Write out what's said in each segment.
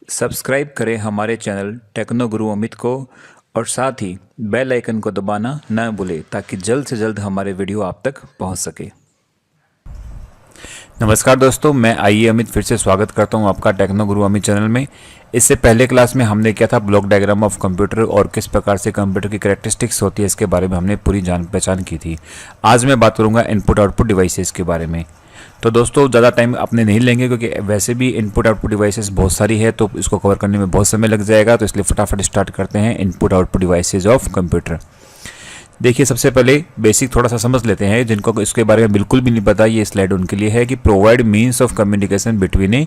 Subscribe करें हमारे channel techno गुरु अमित को और साथ ही बेल आइकन को दबाना न भूलें ताकि जल्द से जल्द हमारे वीडियो आप तक पहुंच सके। नमस्कार दोस्तों, मैं आईए अमित फिर से स्वागत करता हूं आपका टेक्नो गुरु अमित चैनल में। इससे पहले क्लास में हमने किया था ब्लॉक डायग्राम ऑफ कंप्यूटर और किस प्रकार से कंप्यूटर की कैरेक्टरिस्टिक्स होती है, इसके बारे में हमने पूरी जान पहचान की थी। आज मैं बात करूंगा इनपुट आउटपुट डिवाइसेस के बारे में। तो दोस्तों ज़्यादा टाइम अपने नहीं लेंगे क्योंकि वैसे भी इनपुट आउटपुट डिवाइसेस बहुत सारी है, तो इसको कवर करने में बहुत समय लग जाएगा। तो इसलिए फटाफट स्टार्ट करते हैं input output devices of computer. देखिए, सबसे पहले बेसिक थोड़ा सा समझ लेते हैं। जिनको इसके बारे में बिल्कुल भी नहीं पता, ये स्लाइड उनके लिए है कि provide means of communication between a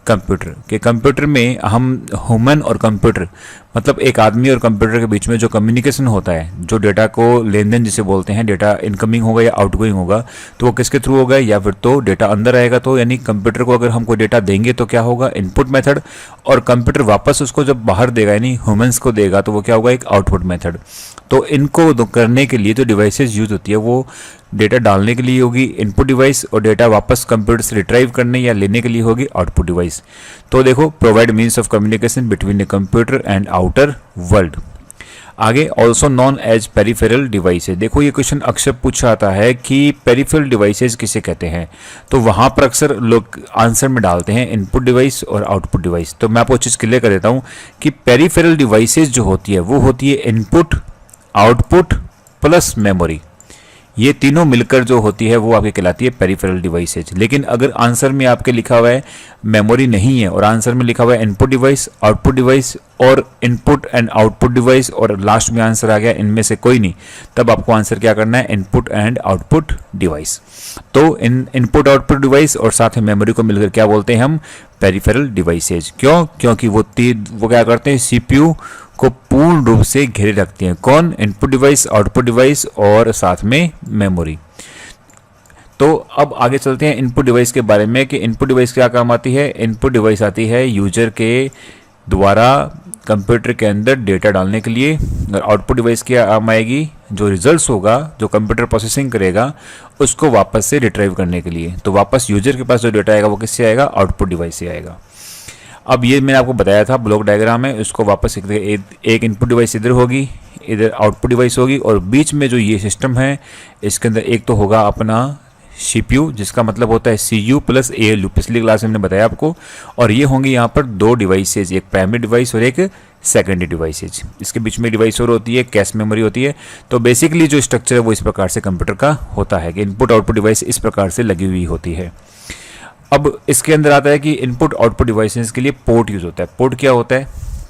computer. के कंप्यूटर में हम ह्यूमन और कंप्यूटर मतलब एक आदमी और कंप्यूटर के बीच में जो कम्युनिकेशन होता है, जो डेटा को लेन देन जिसे बोलते हैं, डेटा इनकमिंग होगा या आउटगोइंग होगा, तो वो किसके थ्रू होगा, या फिर तो डेटा अंदर आएगा। तो यानी कंप्यूटर को अगर हम कोई डेटा देंगे तो क्या होगा, इनपुट मेथड, और कंप्यूटर वापस उसको जब बाहर देगा यानी ह्यूमंस को देगा तो वो क्या होगा, एक आउटपुट मेथड। तो इनको करने के लिए जो डिवाइसेस यूज होती है वो डेटा डालने के लिए होगी इनपुट डिवाइस और डेटा वापस कंप्यूटर से रिट्राइव करने या लेने के लिए होगी आउटपुट डिवाइस। तो देखो, provide means of communication between a computer and outer world. आगे also known as peripheral devices. देखो, ये क्वेश्चन अक्सर पूछा आता है कि पेरिफेरल डिवाइसेज किसे कहते हैं, तो वहां पर अक्सर लोग आंसर में डालते हैं इनपुट डिवाइस और आउटपुट डिवाइस। तो मैं आपको चीज क्लियर कर देता हूं कि पेरिफेरल डिवाइसेज जो होती है वो होती है इनपुट, आउटपुट प्लस मेमोरी। ये तीनों मिलकर जो होती है वो आपकी कहलाती है पेरिफेरल डिवाइसेज। लेकिन अगर आंसर में आपके लिखा हुआ है मेमोरी नहीं है और आंसर में लिखा हुआ है इनपुट डिवाइस, आउटपुट डिवाइस और इनपुट एंड आउटपुट डिवाइस और लास्ट में आंसर आ गया इनमें से कोई नहीं, तब आपको आंसर क्या करना है, इनपुट एंड आउटपुट डिवाइस। तो इनपुट आउटपुट डिवाइस और साथ में मेमोरी को मिलकर क्या बोलते हैं हम, पेरिफेरल डिवाइसेज। क्यों? क्योंकि वो क्या करते हैं, सीपीयू को पूर्ण रूप से घेरे रखते हैं। कौन? इनपुट डिवाइस, आउटपुट डिवाइस और साथ में मेमोरी। तो अब आगे चलते हैं इनपुट डिवाइस के बारे में कि इनपुट डिवाइस क्या काम आती है। इनपुट डिवाइस आती है यूजर के द्वारा कंप्यूटर के अंदर डेटा डालने के लिए, और आउटपुट डिवाइस क्या काम आएगी, जो रिजल्ट्स होगा, जो कंप्यूटर प्रोसेसिंग करेगा उसको वापस से रिट्राइव करने के लिए। तो वापस यूजर के पास जो डेटा आएगा वो किससे आएगा, आउटपुट डिवाइस से आएगा। अब ये मैंने आपको बताया था ब्लॉक डायग्राम है, उसको वापस एक इनपुट डिवाइस इधर होगी, इधर आउटपुट डिवाइस होगी, और बीच में जो ये सिस्टम है इसके अंदर एक तो होगा अपना सीपीयू, जिसका मतलब होता है सीयू प्लस एएलयू, पिछली क्लास में हमने बताया आपको। और ये होंगे यहाँ पर दो डिवाइसेज, एक प्राइमरी डिवाइस और एक सेकेंडरी डिवाइसेज। इसके बीच में डिवाइस और होती है, कैश मेमोरी होती है। तो बेसिकली जो स्ट्रक्चर है वो इस प्रकार से कंप्यूटर का होता है कि इनपुट आउटपुट डिवाइस इस प्रकार से लगी हुई होती है। अब इसके अंदर आता है कि इनपुट आउटपुट डिवाइसेस के लिए पोर्ट यूज होता है। पोर्ट क्या होता है?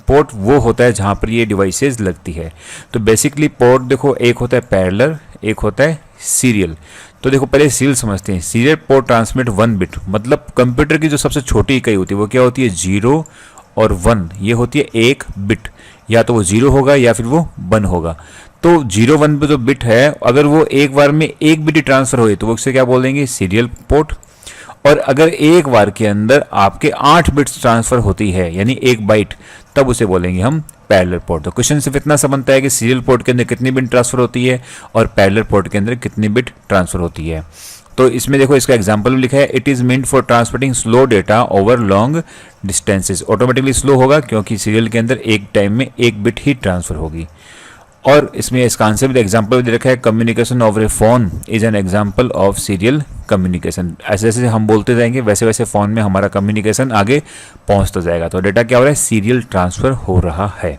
पोर्ट वो होता है जहां पर ये डिवाइसेस लगती है। तो बेसिकली पोर्ट देखो, एक होता है पैरेलल, एक होता है सीरियल। तो देखो पहले सीरियल समझते हैं। सीरियल पोर्ट ट्रांसमिट 1 बिट, मतलब कंप्यूटर की जो सबसे छोटी इकाई होती है वो क्या होती है, 0 और 1। ये होती है 1 बिट, या तो वो 0 होगा या फिर वो 1 होगा। तो 0 1 पे जो बिट है, अगर वो एक बार में 1 बिट ट्रांसफर हो तो वो उससे क्या बोल देंगे, सीरियल पोर्ट। और अगर एक बार के अंदर आपके 8 बिट्स ट्रांसफर होती है यानी 1 बाइट, तब उसे बोलेंगे हम पैरेलल पोर्ट। तो क्वेश्चन सिर्फ इतना सा बनता है कि सीरियल पोर्ट के अंदर कितनी बिट ट्रांसफर होती है और पैरेलल पोर्ट के अंदर कितनी बिट ट्रांसफर होती है। तो इसमें देखो, इसका एग्जांपल लिखा है, it is meant for transmitting slow data over long distances. Automatically slow होगा क्योंकि सीरियल के अंदर एक टाइम में 1 बिट ही ट्रांसफर होगी। और इसमें इसका आंसर भी एग्जाम्पल भी दे रखा है, communication over A phone is an example of serial communication. ऐसे जैसे हम बोलते जाएंगे वैसे वैसे फोन में हमारा कम्युनिकेशन आगे पहुंचता जाएगा। तो डेटा क्या हो रहा है, सीरियल ट्रांसफर हो रहा है।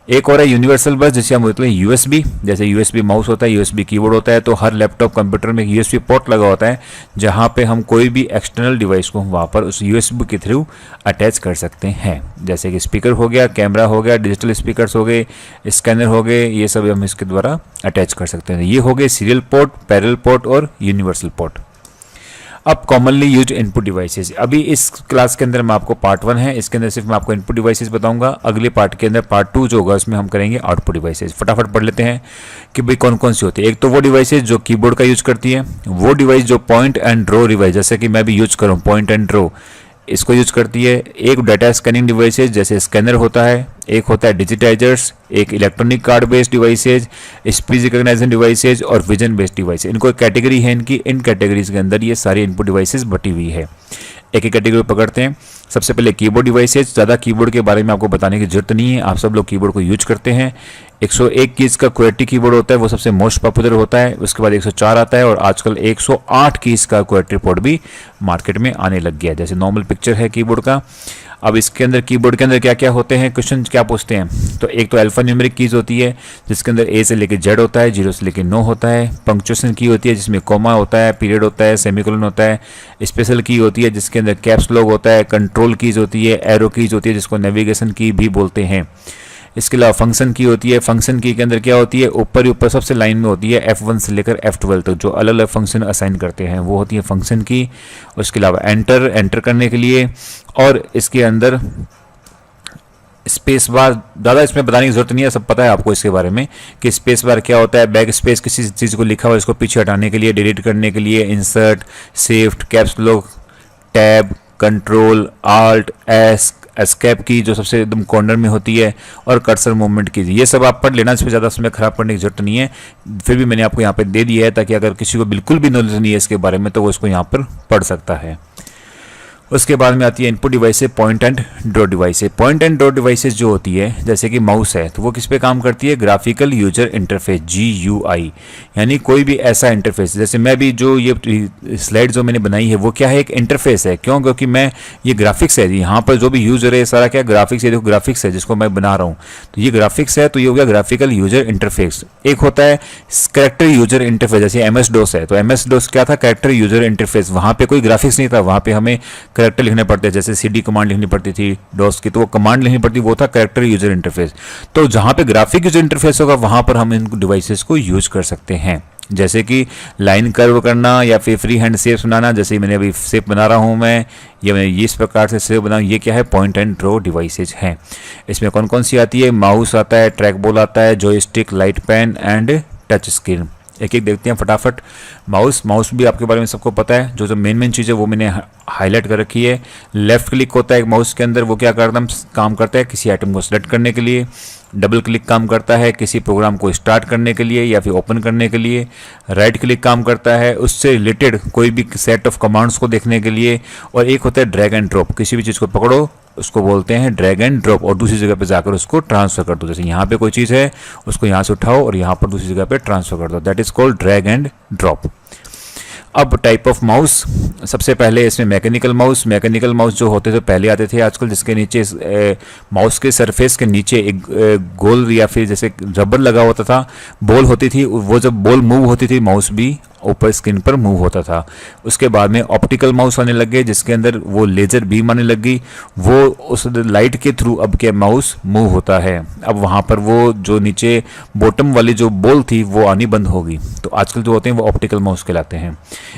एक और है यूनिवर्सल बस, जिसे हम बोलते हैं यूएसबी। जैसे यूएसबी माउस होता है, यूएसबी कीबोर्ड होता है, तो हर लैपटॉप कंप्यूटर में एक यूएसबी पोर्ट लगा होता है जहां पे हम कोई भी एक्सटर्नल डिवाइस को वहां पर उस यूएसबी के थ्रू अटैच कर सकते हैं। जैसे कि स्पीकर हो गया, कैमरा हो गया, डिजिटल स्पीकर्स हो गए, स्कैनर हो गए, ये सब हम इसके द्वारा अटैच कर सकते हैं। ये हो गए सीरियल पोर्ट, पैरेलल पोर्ट और यूनिवर्सल पोर्ट। अब कॉमनली यूज इनपुट डिवाइसेस। अभी इस क्लास के अंदर मैं आपको पार्ट 1 है, इसके अंदर सिर्फ मैं आपको इनपुट डिवाइसेस बताऊंगा। अगले पार्ट के अंदर पार्ट 2 जो होगा उसमें हम करेंगे आउटपुट डिवाइसेस। फटाफट पढ़ लेते हैं कि भाई कौन कौन सी होती है। एक तो वो डिवाइसेस जो कीबोर्ड का यूज करती है, वो डिवाइस जो पॉइंट एंड ड्रॉ डिवाइस, जैसे कि मैं भी यूज करूँ पॉइंट एंड ड्रॉ, इसको यूज करती है। एक डाटा स्कैनिंग डिवाइसेज जैसे स्कैनर होता है, एक होता है डिजिटाइजर्स, एक electronic card based devices, speech recognition devices और विजन बेस्ड डिवाइसेज। इनको एक कैटेगरी है इनकी, इन कैटेगरीज के अंदर ये सारी इनपुट डिवाइसेज बटी हुई है। एक एक कैटेगरी पकड़ते हैं। सबसे पहले कीबोर्ड डिवाइसेज। ज़्यादा कीबोर्ड के बारे में आपको बताने की जरूरत नहीं है, आप सब लोग कीबोर्ड को यूज करते हैं। 101 कीज का क्वेटी कीबोर्ड होता है, वो सबसे मोस्ट पॉपुलर होता है। उसके बाद 104 आता है और आजकल 108 कीज का क्वेटी पोर्ट भी मार्केट में आने लग गया है, जैसे नॉर्मल पिक्चर है कीबोर्ड का। अब इसके अंदर कीबोर्ड के अंदर क्या क्या होते हैं, क्वेश्चन क्या पूछते हैं, तो एक तो अल्फा न्यूमेरिक कीज होती है जिसके अंदर ए से लेकर जेड होता है, 0 से लेकर 9 होता है। पंक्चुएशन की होती है जिसमें कॉमा होता है, पीरियड होता है, सेमीकोलन होता है। स्पेशल की होती है जिसके अंदर कैप्स लॉक होता है, कंट्रोल कीज होती है, एरो कीज होती है जिसको नेविगेशन की भी बोलते हैं। इसके अलावा फंक्शन की होती है। फंक्शन की के अंदर क्या होती है, ऊपर ही ऊपर सबसे लाइन में होती है F1 से लेकर F12 तक जो अलग अलग फंक्शन असाइन करते हैं वो होती है फंक्शन की। उसके अलावा एंटर करने के लिए, और इसके अंदर स्पेस बार। ज़्यादा इसमें बताने की जरूरत नहीं है, सब पता है आपको इसके बारे में कि स्पेस बार क्या होता है। बैक स्पेस किसी चीज़ को लिखा हुआ है इसको पीछे हटाने के लिए, डिलीट करने के लिए, insert, shift, caps lock, tab, control, alt, escape की जो सबसे एकदम कॉर्नर में होती है, और कर्सर मूवमेंट की। ये सब आप पढ़ लेना, इसमें ज़्यादा समय खराब पढ़ने की जरूरत नहीं है। फिर भी मैंने आपको यहाँ पे दे दिया है ताकि अगर किसी को बिल्कुल भी नॉलेज नहीं है इसके बारे में तो वो इसको यहाँ पर पढ़ सकता है। उसके बाद में आती है input devices, point and draw devices. Point and draw devices जो होती है, जैसे कि माउस है तो वो किस पे काम करती है, ग्राफिकल यूजर इंटरफेस, GUI। यानी कोई भी ऐसा इंटरफेस, जैसे मैं भी जो ये स्लाइड जो मैंने बनाई है वो क्या है, एक इंटरफेस है। क्यों, क्योंकि मैं ये ग्राफिक्स है, यहाँ पर जो भी यूजर है सारा क्या ग्राफिक्स है, देखो ग्राफिक्स है जिसको मैं बना रहा हूँ, तो ये ग्राफिक्स है, तो ये हो गया ग्राफिकल यूजर इंटरफेस। एक होता है कैरेक्टर यूजर इंटरफेस, जैसे MS-DOS है, तो MS-DOS क्या था, कैरेक्टर यूजर इंटरफेस। वहाँ पे कोई ग्राफिक्स नहीं था, वहाँ पे हमें कैरेक्टर लिखने पड़ते, जैसे CD कमांड लिखनी पड़ती थी डॉस की, तो वो कमांड लिखनी पड़ती, वो था कैरेक्टर यूजर इंटरफेस। तो जहाँ पे ग्राफिक यूजर इंटरफेस होगा वहाँ पर हम इन डिवाइसेस को यूज कर सकते हैं, जैसे कि लाइन कर्व करना या फिर फ्री हैंड शेप्स बनाना। जैसे मैंने अभी शेप बना रहा हूँ मैं इस प्रकार से शेप बनाऊँ, ये क्या है, पॉइंट एंड ड्रॉ डिवाइसेज हैं। इसमें कौन कौन सी आती है, माउस आता है, ट्रैक बॉल आता है, joystick, light pen and touch screen. एक एक देखते हैं फटाफट। माउस भी आपके बारे में सबको पता है, जो मेन चीज़ है वो मैंने हाईलाइट कर रखी है। लेफ्ट क्लिक होता है माउस के अंदर, वो क्या काम करता है, किसी आइटम को सेलेक्ट करने के लिए। डबल क्लिक काम करता है किसी प्रोग्राम को स्टार्ट करने के लिए या फिर ओपन करने के लिए। राइट क्लिक काम करता है उससे रिलेटेड कोई भी सेट ऑफ कमांड्स को देखने के लिए। और एक होता है ड्रैग एंड ड्रॉप, किसी भी चीज़ को पकड़ो उसको बोलते हैं ड्रैग एंड ड्रॉप, और दूसरी जगह पे जाकर उसको ट्रांसफर कर दो। जैसे यहाँ पे कोई चीज़ है उसको यहाँ से उठाओ और यहाँ पर दूसरी जगह पे ट्रांसफर कर दो, that is called drag and drop. अब टाइप ऑफ माउस, सबसे पहले इसमें मैकेनिकल माउस जो होते थे पहले आते थे आजकल, जिसके नीचे माउस के सरफेस के नीचे एक गोल या फिर जैसे रबर लगा होता था, बॉल होती थी, वो जब बॉल मूव होती थी माउस भी ऊपर स्क्रीन पर मूव होता था। उसके बाद में ऑप्टिकल माउस आने लग गए जिसके अंदर वो लेजर बीम आने लग गई, वो उस लाइट के थ्रू अब क्या माउस मूव होता है। अब वहाँ पर वो जो नीचे बॉटम वाली जो बॉल थी वो आनी बंद होगी, तो आजकल जो होते हैं वो ऑप्टिकल माउस कहलाते हैं।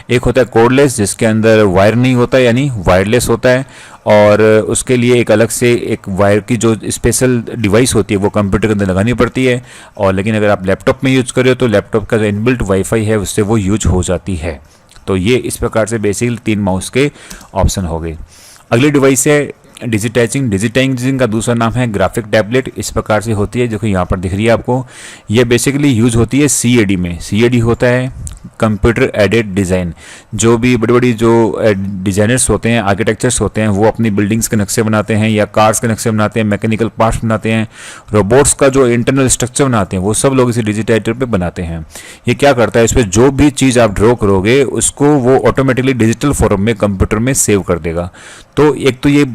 एक होता है कोर्डलेस जिसके अंदर वायर नहीं होता यानी वायरलेस होता है, और उसके लिए एक अलग से एक वायर की जो स्पेशल डिवाइस होती है वो कंप्यूटर के अंदर लगानी पड़ती है। और लेकिन अगर आप लैपटॉप में यूज कर रहे हो तो लैपटॉप का जो इनबिल्ट वाईफाई है उससे वो यूज हो जाती है। तो ये इस प्रकार से बेसिकली 3 माउस के ऑप्शन हो गए। अगली डिवाइस है डिजिटाइजिंग का दूसरा नाम है ग्राफिक टैबलेट। इस प्रकार से होती है, देखो यहाँ पर दिख रही है आपको। ये बेसिकली यूज होती है CAD में। CAD होता है कंप्यूटर एडेड डिज़ाइन। जो भी बड़ी बड़ी जो डिज़ाइनर्स होते हैं, आर्किटेक्चर्स होते हैं, वो अपनी बिल्डिंग्स के नक्शे बनाते हैं या कार्स के नक्शे बनाते हैं, मैकेनिकल पार्ट्स बनाते हैं, रोबोट्स का जो इंटरनल स्ट्रक्चर बनाते हैं, वो सब लोग इसी डिजिटाइजर पे बनाते हैं। ये क्या करता है, इस पर जो भी चीज़ आप ड्रॉ करोगे उसको वो ऑटोमेटिकली डिजिटल फॉर्म में कंप्यूटर में सेव कर देगा। तो एक तो ये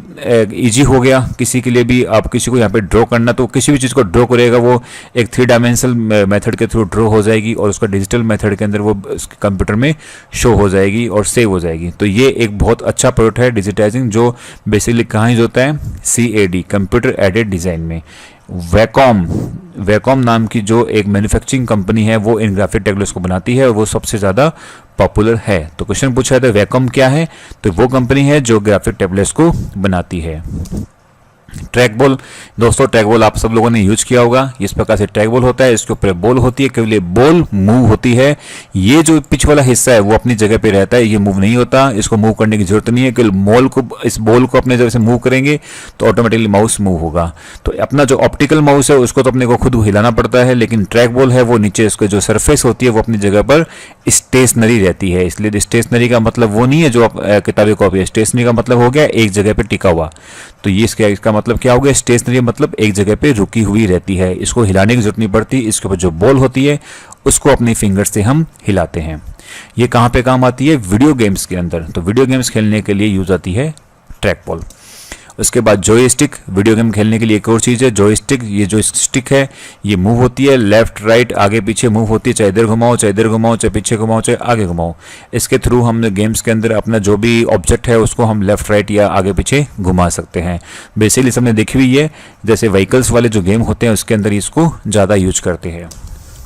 ईजी हो गया किसी के लिए भी, आप किसी को यहाँ पे ड्रॉ करना तो किसी भी चीज़ को ड्रॉ करेगा वो एक 3 डायमेंशनल मेथड के थ्रू ड्रॉ हो जाएगी और उसका डिजिटल मेथड के अंदर वो कंप्यूटर में शो हो जाएगी और सेव हो जाएगी। तो ये एक बहुत अच्छा प्रोडक्ट है डिजिटाइजिंग, जो बेसिकली कहाँ यूज होता है, CAD कंप्यूटर एडेड डिज़ाइन में। वैकॉम नाम की जो एक मैन्युफैक्चरिंग कंपनी है वो इन ग्राफिक टैबलेट्स को बनाती है और वो सबसे ज़्यादा पॉपुलर है। तो क्वेश्चन पूछा है तो वैकॉम क्या है, तो वो कंपनी है जो ग्राफिक टैबलेट्स को बनाती है। ट्रैक बॉल, दोस्तों ट्रैक बॉल आप सब लोगों ने यूज किया होगा। इस प्रकार से ट्रैक बॉल होता है, इसके ऊपर बॉल होती है, केवल ये बॉल मूव होती है। ये जो पिच वाला हिस्सा है वो अपनी जगह पे रहता है, ये मूव नहीं होता, इसको मूव करने की जरूरत नहीं है। केवल इस बॉल को अपने जगह से मूव करेंगे तो ऑटोमेटिकली माउस मूव होगा। तो अपना जो ऑप्टिकल माउस है उसको तो अपने को खुद हिलाना पड़ता है, लेकिन ट्रैक बॉल है वो नीचे उसके जो सरफेस होती है वो अपनी जगह पर स्टेशनरी रहती है। इसलिए स्टेशनरी का मतलब वो नहीं है जो किताबी कॉपी है, स्टेशनरी का मतलब हो गया एक जगह पे टिका हुआ। तो ये इसका मतलब क्या हो गया, स्टेशनरी मतलब एक जगह पे रुकी हुई रहती है, इसको हिलाने की जरूरत नहीं पड़ती। इसके ऊपर जो बॉल होती है उसको अपनी फिंगर से हम हिलाते हैं। ये कहाँ पे काम आती है, वीडियो गेम्स के अंदर। तो वीडियो गेम्स खेलने के लिए यूज आती है ट्रैक बॉल। उसके बाद जॉयस्टिक, वीडियो गेम खेलने के लिए एक और चीज़ है जॉयस्टिक। ये जो स्टिक है ये मूव होती है, लेफ्ट राइट आगे पीछे मूव होती है, चाहे इधर घुमाओ चाहे इधर घुमाओ, चाहे पीछे घुमाओ चाहे आगे घुमाओ। इसके थ्रू हम गेम्स के अंदर अपना जो भी ऑब्जेक्ट है उसको हम लेफ्ट राइट या आगे पीछे घुमा सकते हैं। बेसिकली सबने देखी हुई है, जैसे व्हीकल्स वाले जो गेम होते हैं उसके अंदर इसको ज़्यादा यूज करते हैं।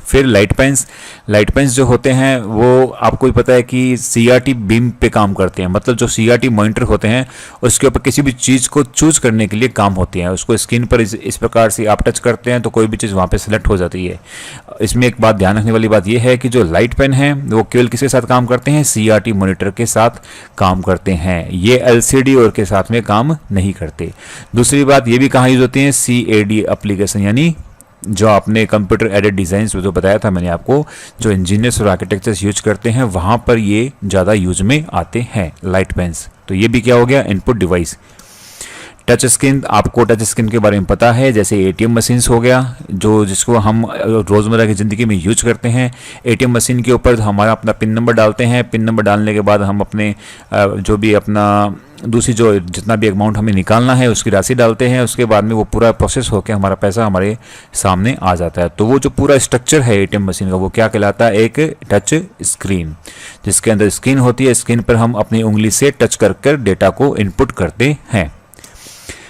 फिर लाइट पेन्स जो होते हैं वो आपको भी पता है कि सीआरटी बीम पे काम करते हैं। मतलब जो सीआरटी मॉनिटर होते हैं उसके ऊपर किसी भी चीज़ को चूज करने के लिए काम होती हैं। उसको स्क्रीन पर इस प्रकार से आप टच करते हैं तो कोई भी चीज़ वहाँ पे सेलेक्ट हो जाती है। इसमें एक बात ध्यान रखने वाली बात यह है कि जो लाइट पेन है वो केवल किसके साथ काम करते हैं, सीआरटी मॉनिटर के साथ काम करते हैं। ये एलसीडी और के साथ में काम नहीं करते। दूसरी बात ये भी कहाँ यूज होती है, सीएडी एप्लीकेशन, यानी जो आपने कंप्यूटर एडेड डिज़ाइन जो बताया था मैंने आपको, जो इंजीनियर्स और आर्किटेक्चर्स यूज करते हैं वहाँ पर ये ज़्यादा यूज में आते हैं लाइट पेन्स। तो ये भी क्या हो गया, इनपुट डिवाइस। टच स्क्रीन, आपको टच स्क्रीन के बारे में पता है, जैसे एटीएम मशीन्स हो गया जो जिसको हम रोज़मर्रा की ज़िंदगी में यूज करते हैं। एटीएम मशीन के ऊपर हमारा अपना पिन नंबर डालते हैं, पिन नंबर डालने के बाद हम अपने जो भी अपना दूसरी जो जितना भी अमाउंट हमें निकालना है उसकी राशि डालते हैं। उसके बाद में वो पूरा प्रोसेस होकर हमारा पैसा हमारे सामने आ जाता है। तो वो जो पूरा स्ट्रक्चर है एटीएम मशीन का वो क्या कहलाता है, एक टच स्क्रीन, जिसके अंदर स्क्रीन होती है। स्क्रीन पर हम अपनी उंगली से टच कर डेटा को इनपुट करते हैं।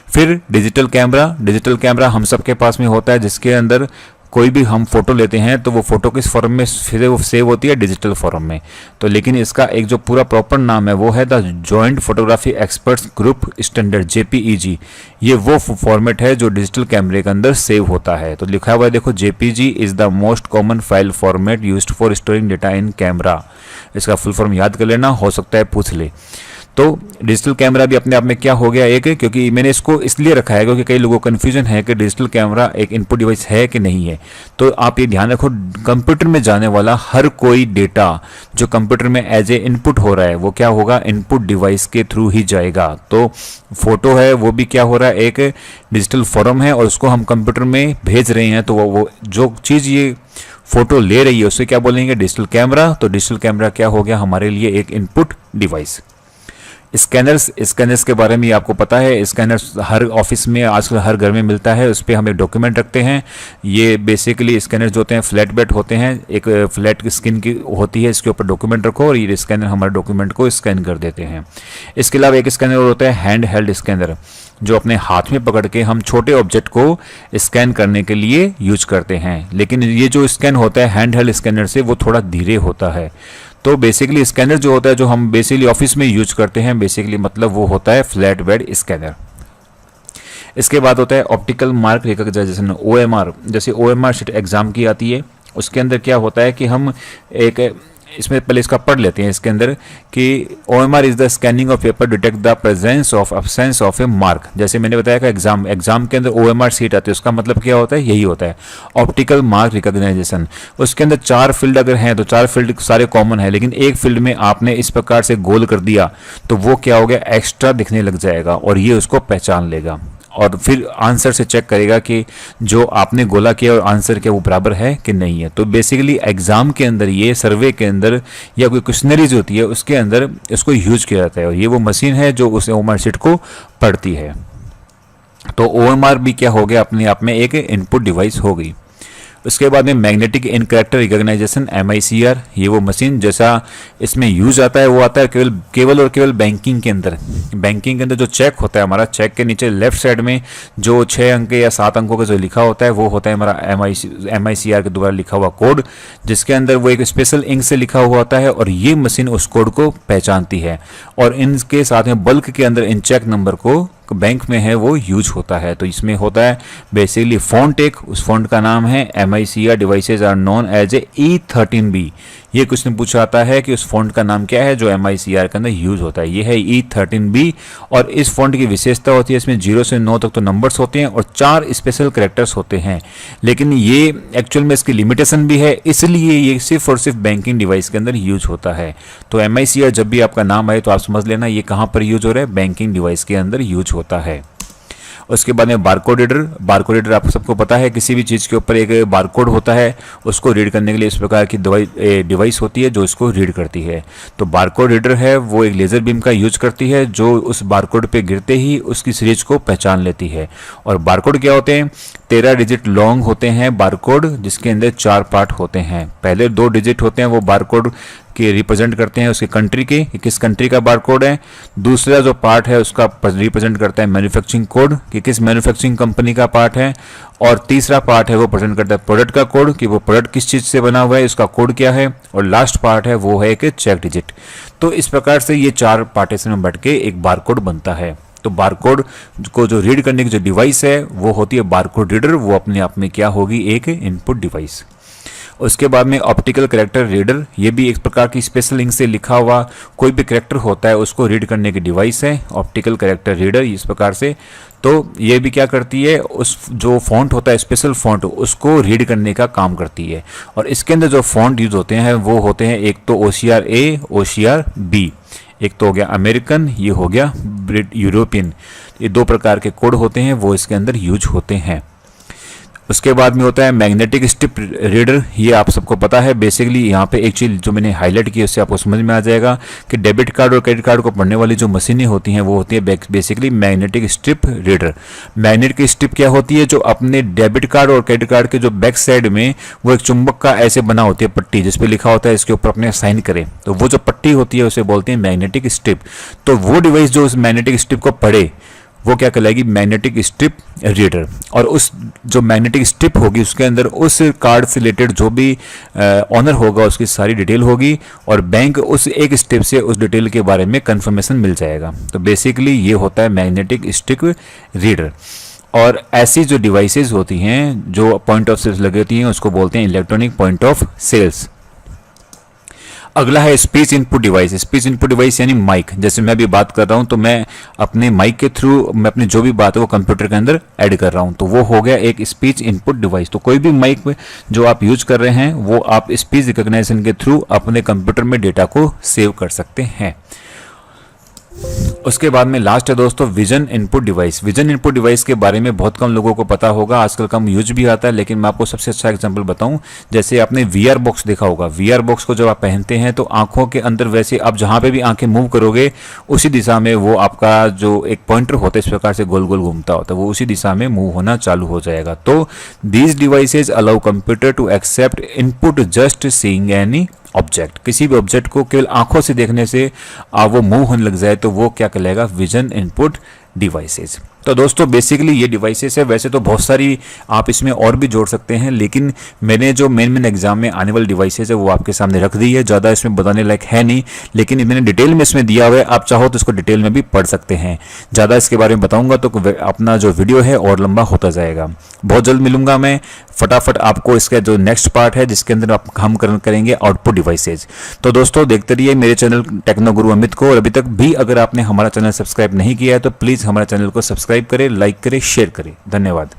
फिर डिजिटल कैमरा हम सबके पास में होता है, जिसके अंदर कोई भी हम फोटो लेते हैं तो वो फोटो किस फॉर्म में फिर वो सेव होती है, डिजिटल फॉर्म में। तो लेकिन इसका एक जो पूरा प्रॉपर नाम है वो है the joint photography experts group standard, JPEG। ये वो फॉर्मेट है जो डिजिटल कैमरे के अंदर सेव होता है। तो लिखा हुआ है देखो, JPG is the most common file format used for storing data in camera. इसका फुल फॉर्म याद कर लेना, हो सकता है पूछ ले। तो डिजिटल कैमरा भी अपने आप में क्या हो गया एक, क्योंकि मैंने इसको इसलिए रखा है क्योंकि कई लोगों को कन्फ्यूजन है कि डिजिटल कैमरा एक इनपुट डिवाइस है कि नहीं है। तो आप ये ध्यान रखो, कंप्यूटर में जाने वाला हर कोई डेटा जो कंप्यूटर में एज ए इनपुट हो रहा है वो क्या होगा, इनपुट डिवाइस के थ्रू ही जाएगा। तो फोटो है वो भी क्या हो रहा है, एक डिजिटल फॉर्म है और उसको हम कंप्यूटर में भेज रहे हैं। तो वो जो चीज़ ये फोटो ले रही है उससे क्या बोलेंगे, डिजिटल कैमरा। तो डिजिटल कैमरा क्या हो गया हमारे लिए, एक इनपुट डिवाइस। स्कैनर्स के बारे में आपको पता है, स्कैनर्स हर ऑफिस में आजकल हर घर में मिलता है, उस पर हम एक डॉक्यूमेंट रखते हैं। ये बेसिकली स्कैनर जो होते हैं फ्लैट बेड होते हैं, एक फ्लैट स्क्रीन की होती है, इसके ऊपर डॉक्यूमेंट रखो और ये स्कैनर हमारे डॉक्यूमेंट को स्कैन कर देते हैं। इसके अलावा एक स्कैनर और होता है हैंड हेल्ड स्कैनर, जो अपने हाथ में पकड़ के हम छोटे ऑब्जेक्ट को स्कैन करने के लिए यूज करते हैं। लेकिन ये जो स्कैन होता है हैंड हेल्ड स्कैनर से वो थोड़ा धीरे होता है। तो बेसिकली स्कैनर जो होता है जो हम बेसिकली ऑफिस में यूज करते हैं, बेसिकली मतलब वो होता है फ्लैट बेड स्कैनर। इसके बाद होता है ऑप्टिकल मार्क रिकॉग्निशन, OMR। जैसे OMR शीट एग्जाम की आती है, उसके अंदर क्या होता है कि हम एक इसमें पहले इसका पढ़ लेते हैं इसके अंदर कि OMR is the scanning of paper detect the presence of absence of A mark. जैसे मैंने बताया कि एग्जाम के अंदर OMR सीट आती है, उसका मतलब क्या होता है, यही होता है ऑप्टिकल मार्क रिकॉग्नाइजेशन। उसके अंदर 4 फील्ड अगर हैं तो 4 फील्ड सारे कॉमन है, लेकिन एक फील्ड में आपने इस प्रकार से गोल कर दिया तो वो क्या हो गया, एक्स्ट्रा दिखने लग जाएगा और ये उसको पहचान लेगा और फिर आंसर से चेक करेगा कि जो आपने गोला किया और आंसर क्या वो बराबर है कि नहीं है। तो बेसिकली एग्जाम के अंदर ये सर्वे के अंदर या कोई क्वेश्चनरीज होती है उसके अंदर इसको यूज किया जाता है और ये वो मशीन है जो उस OMR शीट को पढ़ती है। तो OMR भी क्या हो गया, अपने आप में एक इनपुट डिवाइस हो गई। उसके बाद में magnetic in character recognization MICR, ये वो मशीन जैसा इसमें यूज आता है वो आता है केवल और केवल बैंकिंग के अंदर। बैंकिंग के अंदर जो चेक होता है हमारा, चेक के नीचे लेफ्ट साइड में जो 6 अंक या 7 अंकों का जो लिखा होता है वो होता है हमारा MICR के द्वारा लिखा हुआ कोड, जिसके अंदर वो एक स्पेशल इंक से लिखा हुआ होता है और ये मशीन उस कोड को पहचानती है और इनके साथ में बल्क के अंदर इन चेक नंबर को बैंक में है वो यूज होता है। तो इसमें होता है बेसिकली फ़ॉन्ट, एक उस फ़ॉन्ट का नाम है MICR devices are known as a E13B। ये क्वेश्चन पूछा आता है कि उस फ़ॉन्ट का नाम क्या है जो MICR के अंदर यूज होता है। ये है E13B और इस फ़ॉन्ट की विशेषता होती है इसमें 0 से 9 तक तो नंबर्स होते हैं और 4 स्पेशल कैरेक्टर्स होते हैं। लेकिन ये एक्चुअल में इसकी लिमिटेशन भी है, इसलिए ये सिर्फ और सिर्फ बैंकिंग डिवाइस के अंदर यूज होता है। तो MICR जब भी आपका नाम आए तो आप समझ लेना ये कहाँ पर यूज हो रहा है, बैंकिंग डिवाइस के अंदर यूज होता है। उसके बाद में बारकोड रीडर। बारकोड रीडर आप सबको पता है किसी भी चीज़ के ऊपर एक बारकोड होता है, उसको रीड करने के लिए इस प्रकार की डिवाइस होती है जो इसको रीड करती है। तो बारकोड रीडर है वो एक लेज़र बीम का यूज करती है जो उस बारकोड पे गिरते ही उसकी सीरीज को पहचान लेती है। और बारकोड क्या होते हैं, 13 डिजिट लॉन्ग होते हैं बारकोड, जिसके अंदर 4 पार्ट होते हैं। पहले 2 डिजिट होते हैं वो बारकोड के रिप्रेजेंट करते हैं उसके कंट्री के, किस कंट्री का बारकोड है। दूसरा जो पार्ट है उसका रिप्रेजेंट करता है मैन्युफैक्चरिंग कोड कि किस मैन्युफैक्चरिंग कंपनी का पार्ट है। और तीसरा पार्ट है वो प्रेजेंट करता है प्रोडक्ट का कोड कि वो प्रोडक्ट किस चीज़ से बना हुआ है, उसका कोड क्या है। और लास्ट पार्ट है वो है एक चेक डिजिट। तो इस प्रकार से ये 4 पार्टीशन में बढ़ के एक बारकोड बनता है। तो बारकोड को जो रीड करने की जो डिवाइस है वो होती है बारकोड रीडर, वो अपने आप में क्या होगी, एक इनपुट डिवाइस। उसके बाद में ऑप्टिकल कैरेक्टर रीडर, ये भी एक प्रकार की स्पेशल इंक से लिखा हुआ कोई भी कैरेक्टर होता है उसको रीड करने की डिवाइस है ऑप्टिकल कैरेक्टर रीडर इस प्रकार से। तो ये भी क्या करती है, उस जो फॉन्ट होता है स्पेशल फॉन्ट उसको रीड करने का काम करती है। और इसके अंदर जो फॉन्ट यूज होते हैं वो होते हैं एक तो OCR A, OCR B, एक तो हो गया अमेरिकन, ये हो गया यूरोपियन। ये 2 प्रकार के कोड होते हैं वो इसके अंदर यूज होते हैं। उसके बाद में होता है मैग्नेटिक स्ट्रिप रीडर। ये आप सबको पता है बेसिकली, यहाँ पे एक चीज़ जो मैंने हाईलाइट की उससे आपको समझ में आ जाएगा कि डेबिट कार्ड और क्रेडिट कार्ड को पढ़ने वाली जो मशीनें होती हैं वो होती है basically magnetic strip reader. Magnetic strip क्या होती है, जो अपने डेबिट कार्ड और क्रेडिट कार्ड के जो बैक साइड में वो एक चुंबक का ऐसे बना होती है पट्टी, जिसपे लिखा होता है इसके ऊपर अपने साइन करें, तो वो जो पट्टी होती है उसे बोलते हैं मैग्नेटिक स्ट्रिप। तो वो डिवाइस जो उस मैग्नेटिक स्ट्रिप को पढ़े वो क्या कहलाएगी, मैग्नेटिक स्ट्रिप रीडर। और उस जो मैग्नेटिक स्ट्रिप होगी उसके अंदर उस कार्ड से रिलेटेड जो भी ऑनर होगा उसकी सारी डिटेल होगी और बैंक उस एक स्टेप से उस डिटेल के बारे में कंफर्मेशन मिल जाएगा। तो बेसिकली ये होता है मैग्नेटिक स्ट्रिप रीडर। और ऐसी जो डिवाइसेस होती हैं जो पॉइंट ऑफ सेल्स लगी होती हैं उसको बोलते हैं इलेक्ट्रॉनिक पॉइंट ऑफ सेल्स। अगला है speech input device. Speech input device यानी माइक। जैसे मैं अभी बात कर रहा हूं तो मैं अपने माइक के थ्रू मैं अपनी जो भी बात है वो कंप्यूटर के अंदर ऐड कर रहा हूं, तो वो हो गया एक स्पीच इनपुट डिवाइस। तो कोई भी माइक जो आप यूज कर रहे हैं वो आप स्पीच रिकॉग्निशन के थ्रू अपने कंप्यूटर में डेटा को सेव कर सकते हैं। उसके बाद में लास्ट है दोस्तों vision input device. Vision input device के बारे में बहुत कम लोगों को पता होगा, आजकल कम यूज भी आता है, लेकिन मैं आपको सबसे अच्छा एग्जांपल बताऊं। जैसे आपने VR बॉक्स देखा होगा, VR बॉक्स को जब आप पहनते हैं तो आंखों के अंदर वैसे आप जहां पे भी आंखें मूव करोगे उसी दिशा में वो आपका जो एक पॉइंटर होता है इस प्रकार से गोल गोल घूमता होता है, वो उसी दिशा में मूव होना चालू हो जाएगा। तो these devices allow computer to accept input just seeing any object. किसी भी ऑब्जेक्ट को केवल आंखों से देखने से वो मूव होने लग जाए तो वो क्या कहलाएगा, विजन इनपुट डिवाइसेस। तो दोस्तों बेसिकली ये डिवाइसेस है, वैसे तो बहुत सारी आप इसमें और भी जोड़ सकते हैं, लेकिन मैंने जो मेन एग्जाम में आने वाली डिवाइसेस है वो आपके सामने रख दी है। ज़्यादा इसमें बताने लायक है नहीं, लेकिन मैंने डिटेल में इसमें दिया हुआ है, आप चाहो तो इसको डिटेल में भी पढ़ सकते हैं। ज़्यादा इसके बारे में बताऊंगा तो अपना जो वीडियो है और लंबा होता जाएगा। बहुत जल्द मिलूंगा मैं, फटाफट आपको इसका जो नेक्स्ट पार्ट है जिसके अंदर हम करेंगे आउटपुट डिवाइसेज। तो दोस्तों देखते रहिए मेरे चैनल टेक्नो गुरु अमित को, और अभी तक भी अगर आपने हमारा चैनल सब्सक्राइब नहीं किया है तो प्लीज़ हमारे चैनल को सब्सक्राइब करें, लाइक करें, शेयर करें। धन्यवाद।